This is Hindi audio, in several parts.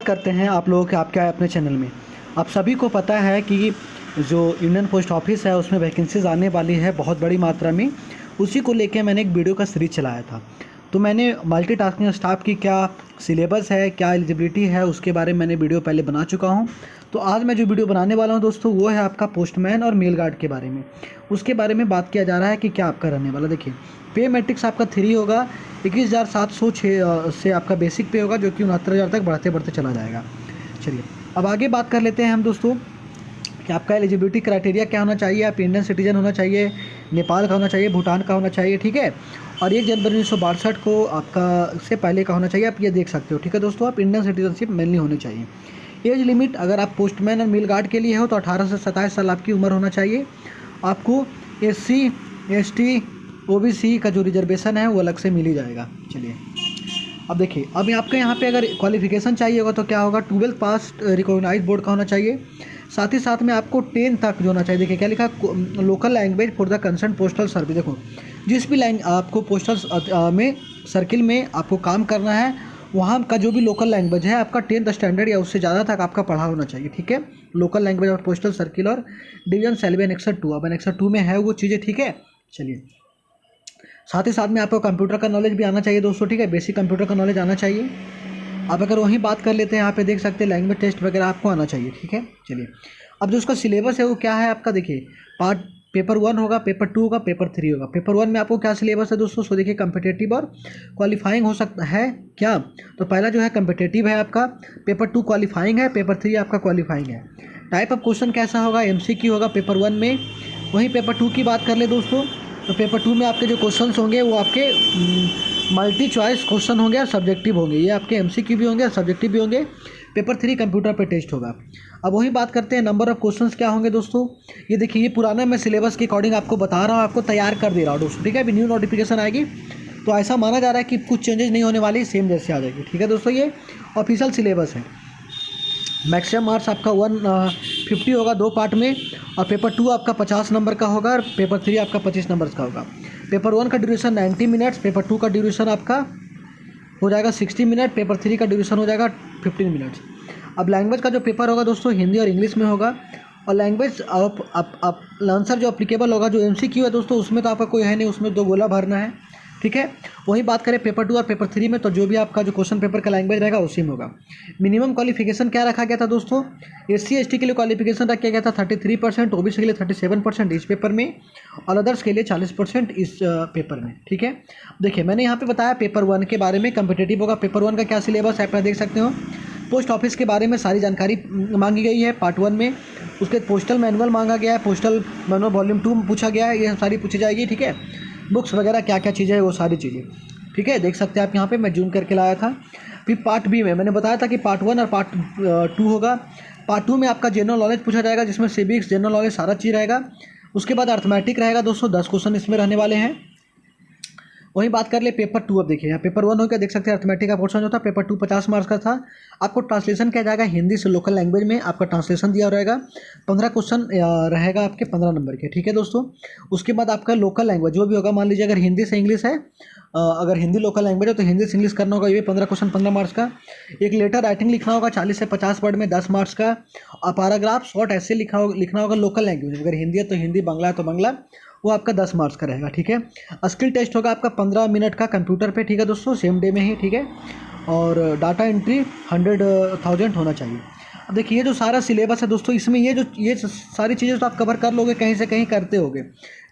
करते हैं आप लोगों के आपके अपने चैनल में। आप सभी को पता है कि जो इंडियन पोस्ट ऑफिस है उसमें वैकेंसीज आने वाली है बहुत बड़ी मात्रा में। उसी को लेके मैंने एक वीडियो का सीरीज चलाया था। तो मैंने मल्टीटास्किंग स्टाफ की क्या सिलेबस है, क्या एलिजिबिलिटी है, उसके बारे में मैंने वीडियो पहले बना चुका हूँ। तो आज मैं जो वीडियो बनाने वाला हूँ दोस्तों वो है आपका पोस्टमैन और मेल गार्ड के बारे में। उसके बारे में बात किया जा रहा है कि क्या आपका रहने वाला। देखिए, पे मैट्रिक्स आपका 3 होगा। 21,706 से आपका बेसिक पे होगा, जो कि 69,000 तक बढ़ते बढ़ते चला जाएगा। चलिए अब आगे बात कर लेते हैं हम दोस्तों कि आपका एलिजिबिलिटी क्राइटेरिया क्या होना चाहिए। आप इंडियन सिटीजन होना चाहिए, नेपाल का होना चाहिए, भूटान का होना चाहिए, ठीक है। और 1 जनवरी 1962 को आपका से पहले का होना चाहिए। आप ये देख सकते हो, ठीक है दोस्तों। आप इंडियन सिटीजनशिप मेनली होनी चाहिए। एज लिमिट अगर आप पोस्टमैन और मेल गार्ड के लिए हो तो 18 से 27 साल आपकी उम्र होना चाहिए। आपको SC ST OBC का जो रिजर्वेशन है वो अलग से मिल ही जाएगा। चलिए अब देखिए, अब आपके यहाँ पे अगर क्वालिफिकेशन चाहिए होगा तो क्या होगा, 12th पास रिकॉग्नाइज बोर्ड का होना चाहिए। साथ ही साथ में आपको 10 तक जो होना चाहिए। देखिए क्या लिखा, local language for the concern postal service. देखो जिस भी आपको पोस्टल में सर्किल में आपको काम करना है, वहाँ का जो भी लोकल लैंग्वेज है आपका 10th स्टैंडर्ड या उससे ज़्यादा तक आपका पढ़ा होना चाहिए, ठीक है। लोकल लैंग्वेज और पोस्टल सर्किल और डिवीजन सेल्वे एनेक्सर 2। अब एनेक्सर 2 में है वो चीज़ें, ठीक है। चलिए साथ ही साथ में आपको कंप्यूटर का नॉलेज भी आना चाहिए दोस्तों, ठीक है। बेसिक कंप्यूटर का नॉलेज आना चाहिए। अब अगर वहीं बात कर लेते हैं, यहाँ पे देख सकते हैं लैंग्वेज टेस्ट वगैरह आपको आना चाहिए, ठीक है। चलिए अब जो उसका सिलेबस है वो क्या है आपका, देखिए पेपर 1 होगा, पेपर 2 होगा, पेपर 3 होगा। पेपर 1 में आपको क्या सिलेबस है दोस्तों, सो देखिए कम्पिटेटिव और क्वालिफाइंग हो सकता है क्या। तो पहला जो है कम्पिटेटिव है आपका, पेपर 2 क्वालिफाइंग है, पेपर 3 आपका क्वालिफाइंग है। टाइप ऑफ क्वेश्चन कैसा होगा, MCQ होगा पेपर 1 में। वहीं पेपर 2 की बात कर ले दोस्तों, तो पेपर 2 में आपके जो क्वेश्चंस होंगे वो आपके मल्टी चॉइस क्वेश्चन होंगे और सब्जेक्टिव होंगे। ये आपके MCQ भी होंगे और सब्जेक्टिव भी होंगे। पेपर 3 कंप्यूटर पे टेस्ट होगा। अब वही बात करते हैं नंबर ऑफ क्वेश्चंस क्या होंगे दोस्तों। ये देखिए, ये पुराना मैं सिलेबस के अकॉर्डिंग आपको बता रहा हूँ, आपको तैयार कर दे रहा हूँ दोस्तों, ठीक है। अभी न्यू नोटिफिकेशन आएगी तो ऐसा माना जा रहा है कि कुछ चेंजेस नहीं होने वाली, सेम जैसे आ जाएगी, ठीक है दोस्तों। ये ऑफिशियल सिलेबस है। मैक्सिमम मार्क्स आपका 150 होगा 2 पार्ट में। और पेपर 2 आपका 50 नंबर का होगा और पेपर 3 आपका 25 नंबर का होगा। पेपर 1 का ड्यूरेशन 90 मिनट्स, पेपर 2 का ड्यूरेशन आपका हो जाएगा 60 मिनट, पेपर 3 का ड्यूरेशन हो जाएगा 15 मिनट्स। अब लैंग्वेज का जो पेपर होगा दोस्तों हिंदी और इंग्लिश में होगा। और लैंग्वेज आंसर जो अप्लीकेबल होगा, जो MCQ है दोस्तों उसमें तो आपका कोई है नहीं, उसमें 2 गोला भरना है, ठीक है। वही बात करें पेपर 2 और पेपर 3 में, तो जो भी आपका जो क्वेश्चन पेपर का लैंग्वेज रहेगा उसी में होगा। मिनिमम क्वालिफिकेशन क्या रखा गया था दोस्तों, SC ST के लिए क्वालिफिकेशन रखा गया था 33%, OBC के लिए 37% इस पेपर में, और अदर्स के लिए 40% इस पेपर में, ठीक है। देखिए मैंने यहाँ पे बताया पेपर 1 के बारे में, कम्पिटेटिव होगा। पेपर 1 का क्या सिलेबस है आप देख सकते हो। पोस्ट ऑफिस के बारे में सारी जानकारी मांगी गई है पार्ट 1 में। उसके पोस्टल मैनुअल मांगा गया है, पोस्टल मैनुअल वॉल्यूम 2 में पूछा गया है, ये सारी पूछी जाएगी, ठीक है। बुक्स वगैरह क्या क्या चीज़ें है वो सारी चीज़ें, ठीक है। देख सकते हैं आप यहाँ पे मैं जूम करके लाया था। फिर पार्ट B में मैंने बताया था कि पार्ट 1 और पार्ट 2 होगा। पार्ट 2 में आपका जनरल नॉलेज पूछा जाएगा, जिसमें सिविक्स, जनरल नॉलेज सारा चीज़ रहेगा। उसके बाद अर्थमेटिक रहेगा दोस्तों, 10 क्वेश्चन इसमें रहने वाले हैं। वहीं बात कर ले पेपर 2। अब देखिए यहाँ पेपर 1 हो गया, देख सकते हैं अर्थमेटिक का पोर्शन जो था। पेपर 2 50 मार्क्स का था। आपको ट्रांसलेशन किया जाएगा हिंदी से लोकल लैंग्वेज में, आपका ट्रांसलेशन दिया रहेगा। 15 क्वेश्चन रहेगा आपके 15 नंबर के, ठीक है दोस्तों। उसके बाद आपका लोकल लैंग्वेज जो भी होगा, मान लीजिए अगर हिंदी से इंग्लिश है, अगर हिंदी लोकल लैंग्वेज है तो हिंदी से इंग्लिश करना होगा, ये 15 क्वेश्चन 15 मार्क्स का। एक लेटर राइटिंग लिखना होगा 40 से 50 वर्ड में, 10 मार्क्स का। और पैराग्राफ शॉर्ट ऐसे लिखना होगा लोकल लैंग्वेज, अगर हिंदी है तो हिंदी, बांग्ला है तो बांग्ला, वो आपका 10 मार्क्स का रहेगा, ठीक है। स्किल टेस्ट होगा आपका 15 मिनट का कंप्यूटर पे, ठीक है दोस्तों, सेम डे में ही, ठीक है। और डाटा एंट्री 100,000 होना चाहिए। अब देखिए ये जो सारा सिलेबस है दोस्तों, इसमें ये सारी चीज़ें तो आप कवर कर लोगे, कहीं से कहीं करते होगे।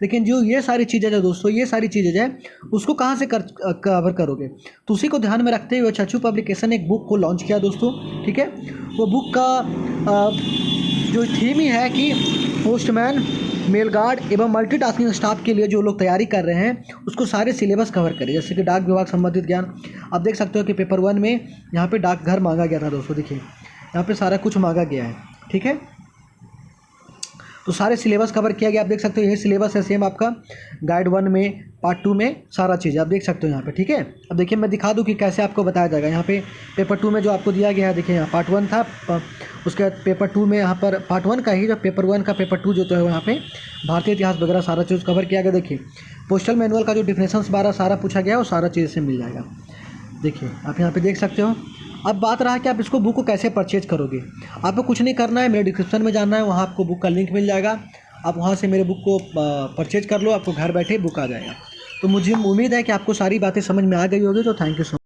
लेकिन जो ये सारी चीज़ें जो दोस्तों, ये सारी चीज़ें जो है उसको कहाँ से कवर करोगे, तो उसी को ध्यान में रखते हुए चच्चू पब्लिकेशन एक बुक को लॉन्च किया दोस्तों, ठीक है। वो बुक का जो थीम ही है कि पोस्टमैन, मेल गार्ड एवं मल्टीटास्किंग स्टाफ के लिए जो लोग तैयारी कर रहे हैं उसको सारे सिलेबस कवर करें, जैसे कि डाक विभाग संबंधित ज्ञान। आप देख सकते हो कि पेपर 1 में यहाँ पे डाकघर मांगा गया था दोस्तों, देखिए यहाँ पे सारा कुछ मांगा गया है, ठीक है। तो सारे सिलेबस कवर किया गया, आप देख सकते हो यही सिलेबस है सेम आपका गाइड 1 में, पार्ट 2 में, सारा चीज़ आप देख सकते हो यहाँ पे, ठीक है। अब देखिए मैं दिखा दूँ कि कैसे आपको बताया जाएगा। यहाँ पे पेपर 2 में जो आपको दिया गया है, देखिए यहाँ पार्ट 1 था, उसके बाद पेपर 2 में यहाँ पर पार्ट 1 का ही जो पेपर 1 का पेपर 2 जो तो है यहाँ पे भारतीय इतिहास वगैरह सारा चीज़ कवर किया गया। देखिए पोस्टल मैनुअल का जो डिफिनेशंस बारह सारा पूछा गया है वो सारा चीज़ से मिल जाएगा। देखिए आप यहाँ पे देख सकते हो अब बात रहा कि आप इसको बुक को कैसे परचेज करोगे। आपको कुछ नहीं करना है, मेरे डिस्क्रिप्शन में जाना है, वहाँ आपको बुक का लिंक मिल जाएगा। आप वहाँ से मेरे बुक को परचेज कर लो, आपको घर बैठे बुक आ जाएगा। तो मुझे उम्मीद है कि आपको सारी बातें समझ में आ गई होगी। तो थैंक यू सो